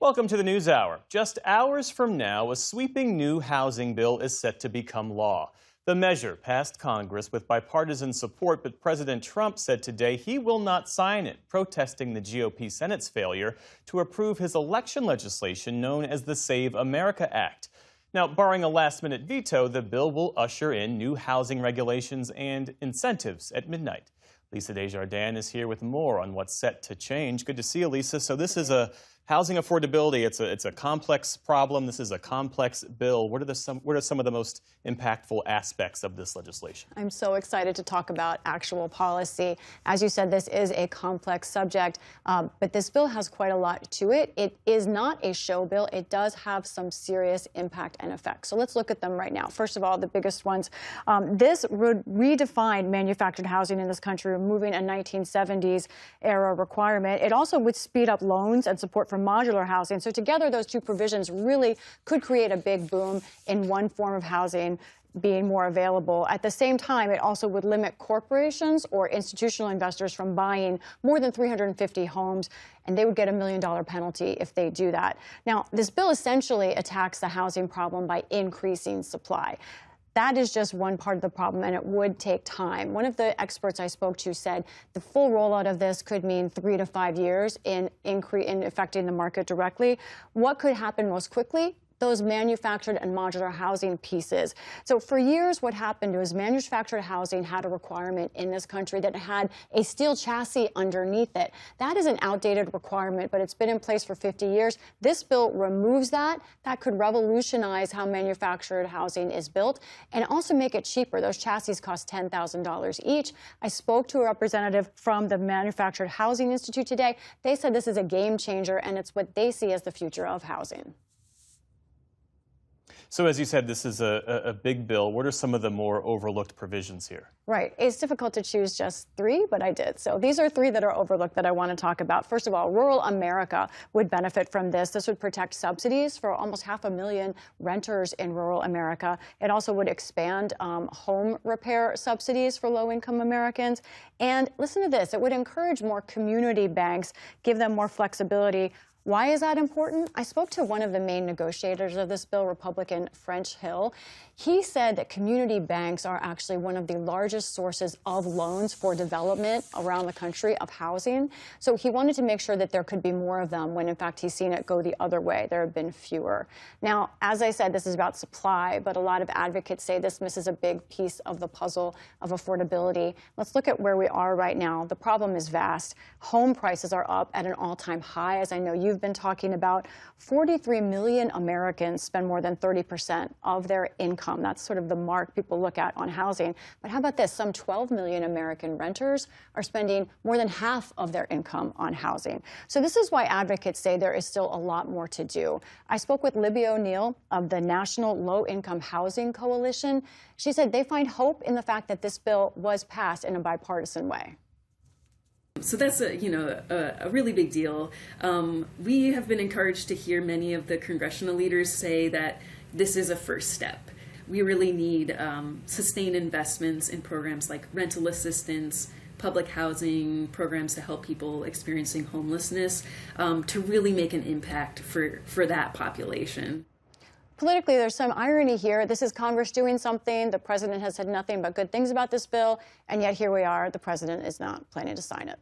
Welcome to the News Hour. Just hours from now, a sweeping new housing bill is set to become law. The measure passed Congress with bipartisan support, but President Trump said today he will not sign it, protesting the GOP Senate's failure to approve his election legislation known as the Save America Act. Now, barring a last-minute veto, the bill will usher in new housing regulations and incentives at midnight. Lisa Desjardins is here with more on what's set to change. Good to see you, Lisa. So this is a housing affordability. It's a complex problem. This is a complex bill. What are some of the most impactful aspects of this legislation? I'm so excited to talk about actual policy. As you said, this is a complex subject, but this bill has quite a lot to it. It is not a show bill. It does have some serious impact and effects. So let's look at them right now. First of all, the biggest ones. This would redefine manufactured housing in this country, removing a 1970s era requirement. It also would speed up loans and support for modular housing. So together, those two provisions really could create a big boom in one form of housing being more available. At the same time, it also would limit corporations or institutional investors from buying more than 350 homes, and they would get $1 million penalty if they do that. Now, this bill essentially attacks the housing problem by increasing supply. That is just one part of the problem, and it would take time. One of the experts I spoke to said the full rollout of this could mean 3 to 5 years in affecting the market directly. What could happen most quickly? Those manufactured and modular housing pieces. So for years, what happened was manufactured housing had a requirement in this country that had a steel chassis underneath it. That is an outdated requirement, but it's been in place for 50 years. This bill removes that. That could revolutionize how manufactured housing is built and also make it cheaper. Those chassis cost $10,000 each. I spoke to a representative from the Manufactured Housing Institute today. They said this is a game changer, and it's what they see as the future of housing. So as you said, this is a big bill. What are some of the more overlooked provisions here? Right. It's difficult to choose just three, but I did. So these are three that are overlooked that I want to talk about. First of all, rural America would benefit from this. This would protect subsidies for almost 500,000 renters in rural America. It also would expand home repair subsidies for low-income Americans. And listen to this. It would encourage more community banks, give them more flexibility. Why is that important? I spoke to one of the main negotiators of this bill, Republican French Hill. He said that community banks are actually one of the largest sources of loans for development around the country of housing. So he wanted to make sure that there could be more of them when, in fact, he's seen it go the other way. There have been fewer. Now, as I said, this is about supply, but a lot of advocates say this misses a big piece of the puzzle of affordability. Let's look at where we are right now. The problem is vast. Home prices are up at an all-time high, as I know you've been talking about. 43 million Americans spend more than 30% of their income. That's sort of the mark people look at on housing. But how about this? Some 12 million American renters are spending more than half of their income on housing. So this is why advocates say there is still a lot more to do. I spoke with Libby O'Neill of the National Low-Income Housing Coalition. She said they find hope in the fact that this bill was passed in a bipartisan way. So that's a really big deal. We have been encouraged to hear many of the congressional leaders say that this is a first step. We really need sustained investments in programs like rental assistance, public housing, programs to help people experiencing homelessness, to really make an impact for that population. Politically, there's some irony here. This is Congress doing something. The president has said nothing but good things about this bill, and yet here we are. The president is not planning to sign it.